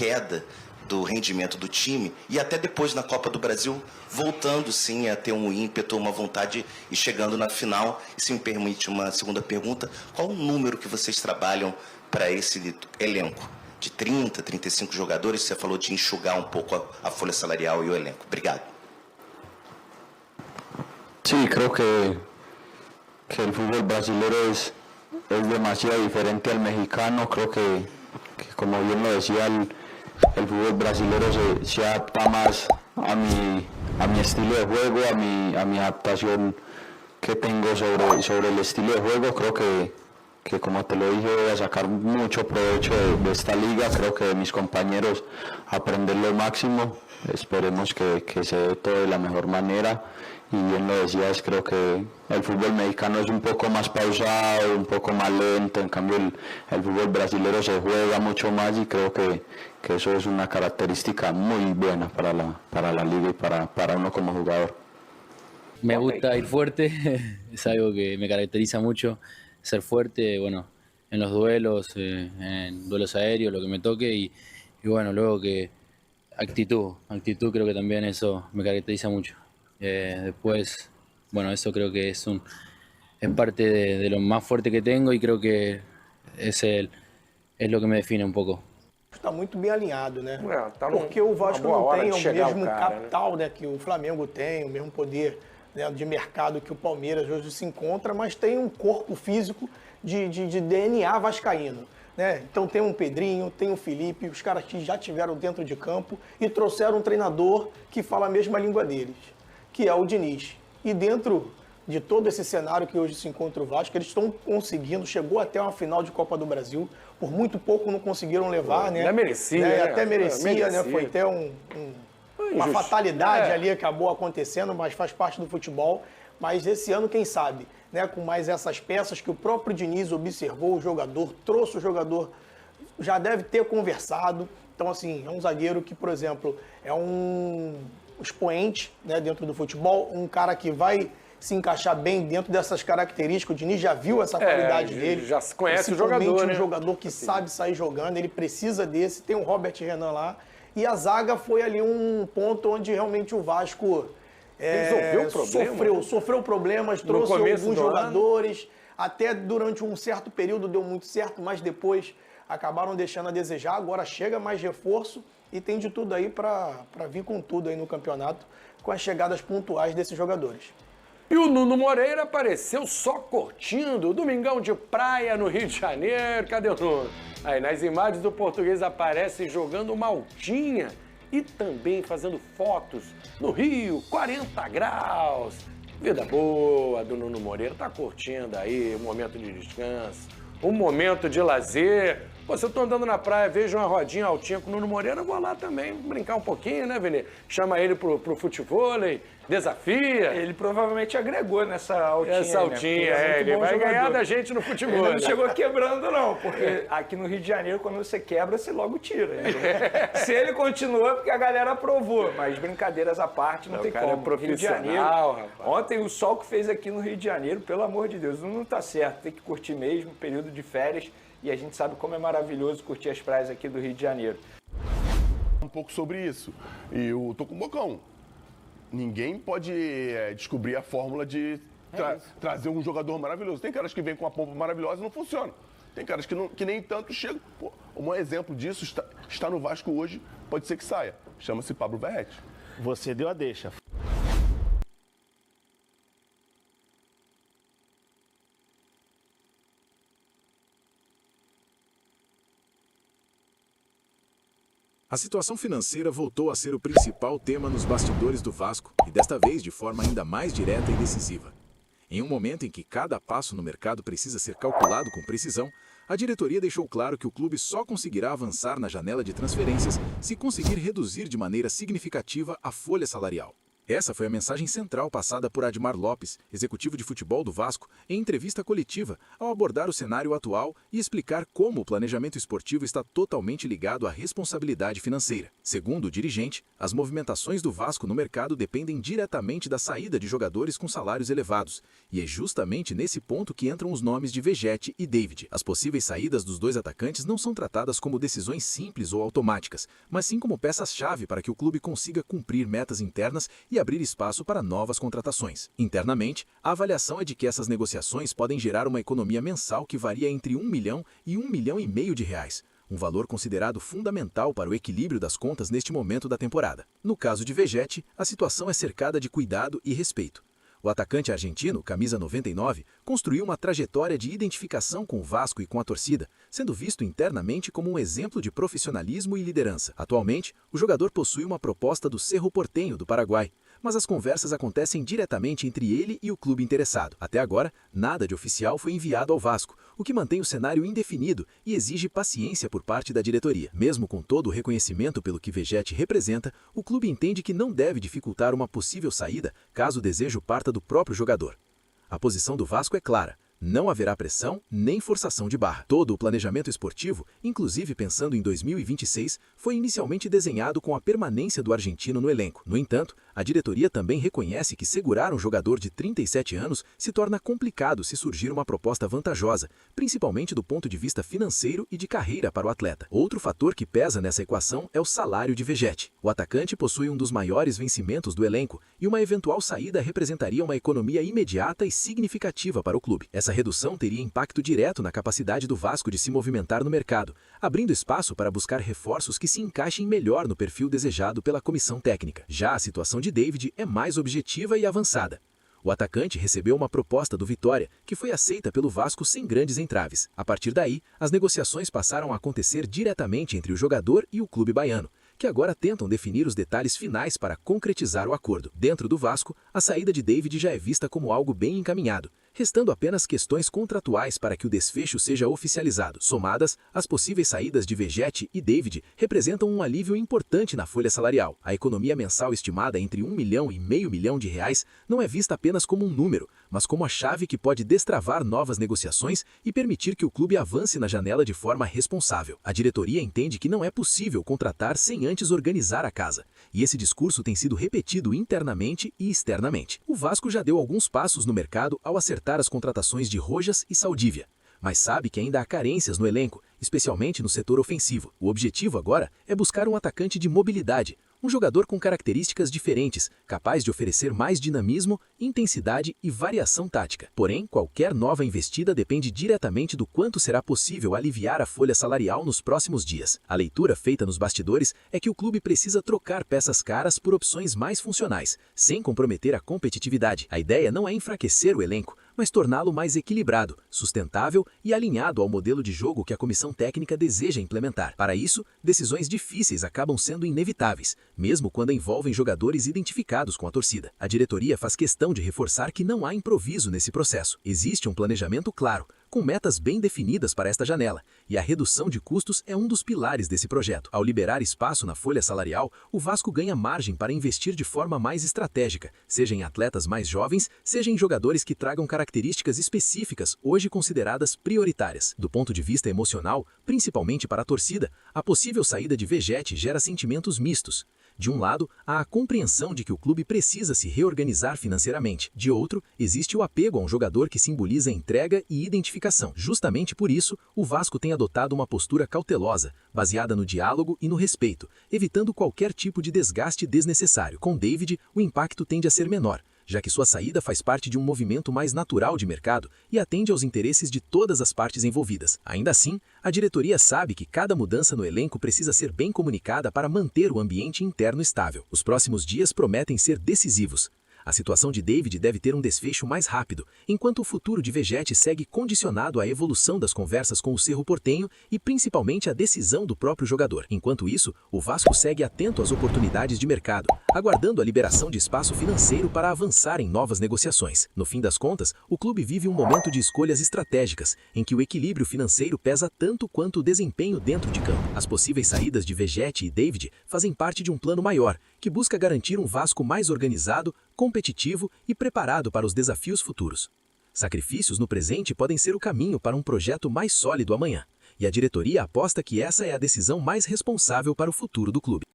queda do rendimento do time e até depois na Copa do Brasil, voltando sim a ter um ímpeto, uma vontade e chegando na final. E se me permite uma segunda pergunta, qual o número que vocês trabalham para esse elenco? De 30, 35 jogadores, você falou de enxugar um pouco a folha salarial e o elenco. Obrigado. Sí, creo que el fútbol brasileño es demasiado diferente al mexicano. Creo que como bien lo decía, el fútbol brasileño se adapta más a mi estilo de juego, a mi adaptación que tengo sobre el estilo de juego. Creo que como te lo dije, voy a sacar mucho provecho de esta liga. Creo que de mis compañeros aprender lo máximo. Esperemos que se dé todo de la mejor manera. Y bien lo decías, creo que el fútbol mexicano es un poco más pausado, un poco más lento. En cambio el fútbol brasileño se juega mucho más y creo que eso es una característica muy buena para la liga y para uno como jugador. Me gusta ir fuerte, es algo que me caracteriza mucho, ser fuerte, bueno, en los duelos, en duelos aéreos, lo que me toque y bueno, luego que actitud creo que también eso me caracteriza mucho. Después, bueno, eso creo que es parte de lo más fuerte que tengo y creo que es lo que me define un pouco. Está muito bem alinhado, né? Tá Porque o Vasco não tem o mesmo cara, capital, né, que o Flamengo tem, o mesmo poder, né, de mercado que o Palmeiras hoje se encontra, mas tem um corpo físico de DNA vascaíno. Né? Então tem um Pedrinho, tem um Felipe, os caras que já tiveram dentro de campo e trouxeram um treinador que fala a mesma língua deles, que é o Diniz. E dentro de todo esse cenário que hoje se encontra o Vasco, eles estão conseguindo, chegou até uma final de Copa do Brasil, por muito pouco não conseguiram levar, né? Até merecia, né? né? Até merecia, né? Foi até uma fatalidade ali, acabou acontecendo, mas faz parte do futebol. Mas esse ano, quem sabe, né? Com mais essas peças que o próprio Diniz observou o jogador, trouxe o jogador, já deve ter conversado. Então, assim, é um zagueiro que, por exemplo, é um expoente, né, dentro do futebol, um cara que vai se encaixar bem dentro dessas características. O Diniz já viu essa qualidade dele. Já conhece o jogador, né? Um jogador que sabe sair jogando, ele precisa desse. Tem o Robert Renan lá. E a zaga foi ali um ponto onde realmente o Vasco sofreu problemas, trouxe alguns jogadores. Até durante um certo período deu muito certo, mas depois acabaram deixando a desejar. Agora chega mais reforço e tem de tudo aí para vir com tudo aí no campeonato, com as chegadas pontuais desses jogadores. E o Nuno Moreira apareceu só curtindo o domingão de praia no Rio de Janeiro. Cadê o Nuno? Aí nas imagens o português aparece jogando maltinha e também fazendo fotos no Rio, 40 graus. Vida boa do Nuno Moreira, tá curtindo aí um momento de descanso, um momento de lazer. Pô, se eu tô andando na praia, vejo uma rodinha altinha com o Nuno Moreira, eu vou lá também brincar um pouquinho, né, Vini? Chama ele pro futevôlei, desafia. Ele provavelmente agregou nessa altinha. Essa altinha, né? ele vai ganhar da gente no futebol. Ele não chegou quebrando, não, porque aqui no Rio de Janeiro, quando você quebra, você logo tira. Se ele continua, é porque a galera aprovou, mas brincadeiras à parte, não tem como. É profissional, Rio de Janeiro, rapaz. ontem o sol que fez aqui no Rio de Janeiro, pelo amor de Deus, não tá certo, tem que curtir mesmo, período de férias, e a gente sabe como é maravilhoso curtir as praias aqui do Rio de Janeiro. Um pouco sobre isso. E eu tô com o Bocão. Ninguém pode descobrir a fórmula de trazer um jogador maravilhoso. Tem caras que vêm com uma pompa maravilhosa e não funciona. Tem caras que nem tanto chegam. Pô, um exemplo disso está no Vasco hoje, pode ser que saia. Chama-se Pablo Verratti. Você deu a deixa. A situação financeira voltou a ser o principal tema nos bastidores do Vasco e desta vez de forma ainda mais direta e decisiva. Em um momento em que cada passo no mercado precisa ser calculado com precisão, a diretoria deixou claro que o clube só conseguirá avançar na janela de transferências se conseguir reduzir de maneira significativa a folha salarial. Essa foi a mensagem central passada por Admar Lopes, executivo de futebol do Vasco, em entrevista coletiva, ao abordar o cenário atual e explicar como o planejamento esportivo está totalmente ligado à responsabilidade financeira. Segundo o dirigente, as movimentações do Vasco no mercado dependem diretamente da saída de jogadores com salários elevados, e é justamente nesse ponto que entram os nomes de Vegetti e David. As possíveis saídas dos dois atacantes não são tratadas como decisões simples ou automáticas, mas sim como peças-chave para que o clube consiga cumprir metas internas e abrir espaço para novas contratações. Internamente, a avaliação é de que essas negociações podem gerar uma economia mensal que varia entre 1 milhão e 1,5 milhão de reais, um valor considerado fundamental para o equilíbrio das contas neste momento da temporada. No caso de Vegetti, a situação é cercada de cuidado e respeito. O atacante argentino, camisa 99, construiu uma trajetória de identificação com o Vasco e com a torcida, sendo visto internamente como um exemplo de profissionalismo e liderança. Atualmente, o jogador possui uma proposta do Cerro Porteño, do Paraguai, mas as conversas acontecem diretamente entre ele e o clube interessado. Até agora, nada de oficial foi enviado ao Vasco, o que mantém o cenário indefinido e exige paciência por parte da diretoria. Mesmo com todo o reconhecimento pelo que Vegetti representa, o clube entende que não deve dificultar uma possível saída caso o desejo parta do próprio jogador. A posição do Vasco é clara. Não haverá pressão nem forçação de barra. Todo o planejamento esportivo, inclusive pensando em 2026, foi inicialmente desenhado com a permanência do argentino no elenco. No entanto, a diretoria também reconhece que segurar um jogador de 37 anos se torna complicado se surgir uma proposta vantajosa, principalmente do ponto de vista financeiro e de carreira para o atleta. Outro fator que pesa nessa equação é o salário de Vegetti. O atacante possui um dos maiores vencimentos do elenco e uma eventual saída representaria uma economia imediata e significativa para o clube. Essa redução teria impacto direto na capacidade do Vasco de se movimentar no mercado, abrindo espaço para buscar reforços que se encaixem melhor no perfil desejado pela comissão técnica. Já a situação de David é mais objetiva e avançada. O atacante recebeu uma proposta do Vitória, que foi aceita pelo Vasco sem grandes entraves. A partir daí, as negociações passaram a acontecer diretamente entre o jogador e o clube baiano, que agora tentam definir os detalhes finais para concretizar o acordo. Dentro do Vasco, a saída de David já é vista como algo bem encaminhado, restando apenas questões contratuais para que o desfecho seja oficializado. Somadas, as possíveis saídas de Vegetti e David representam um alívio importante na folha salarial. A economia mensal estimada entre 1 milhão e meio milhão de reais não é vista apenas como um número, mas como a chave que pode destravar novas negociações e permitir que o clube avance na janela de forma responsável. A diretoria entende que não é possível contratar sem antes organizar a casa, e esse discurso tem sido repetido internamente e externamente. O Vasco já deu alguns passos no mercado ao acertar as contratações de Rojas e Saldívia, mas sabe que ainda há carências no elenco, especialmente no setor ofensivo. O objetivo agora é buscar um atacante de mobilidade, um jogador com características diferentes, capaz de oferecer mais dinamismo, intensidade e variação tática. Porém, qualquer nova investida depende diretamente do quanto será possível aliviar a folha salarial nos próximos dias. A leitura feita nos bastidores é que o clube precisa trocar peças caras por opções mais funcionais, sem comprometer a competitividade. A ideia não é enfraquecer o elenco, mas torná-lo mais equilibrado, sustentável e alinhado ao modelo de jogo que a comissão técnica deseja implementar. Para isso, decisões difíceis acabam sendo inevitáveis, mesmo quando envolvem jogadores identificados com a torcida. A diretoria faz questão de reforçar que não há improviso nesse processo. Existe um planejamento claro, com metas bem definidas para esta janela, e a redução de custos é um dos pilares desse projeto. Ao liberar espaço na folha salarial, o Vasco ganha margem para investir de forma mais estratégica, seja em atletas mais jovens, seja em jogadores que tragam características específicas hoje consideradas prioritárias. Do ponto de vista emocional, principalmente para a torcida, a possível saída de Vegetti gera sentimentos mistos. De um lado, há a compreensão de que o clube precisa se reorganizar financeiramente. De outro, existe o apego a um jogador que simboliza entrega e identificação. Justamente por isso, o Vasco tem adotado uma postura cautelosa, baseada no diálogo e no respeito, evitando qualquer tipo de desgaste desnecessário. Com David, o impacto tende a ser menor, já que sua saída faz parte de um movimento mais natural de mercado e atende aos interesses de todas as partes envolvidas. Ainda assim, a diretoria sabe que cada mudança no elenco precisa ser bem comunicada para manter o ambiente interno estável. Os próximos dias prometem ser decisivos. A situação de David deve ter um desfecho mais rápido, enquanto o futuro de Vegetti segue condicionado à evolução das conversas com o Cerro Porteño e principalmente à decisão do próprio jogador. Enquanto isso, o Vasco segue atento às oportunidades de mercado, aguardando a liberação de espaço financeiro para avançar em novas negociações. No fim das contas, o clube vive um momento de escolhas estratégicas, em que o equilíbrio financeiro pesa tanto quanto o desempenho dentro de campo. As possíveis saídas de Vegetti e David fazem parte de um plano maior, que busca garantir um Vasco mais organizado, competitivo e preparado para os desafios futuros. Sacrifícios no presente podem ser o caminho para um projeto mais sólido amanhã, e a diretoria aposta que essa é a decisão mais responsável para o futuro do clube.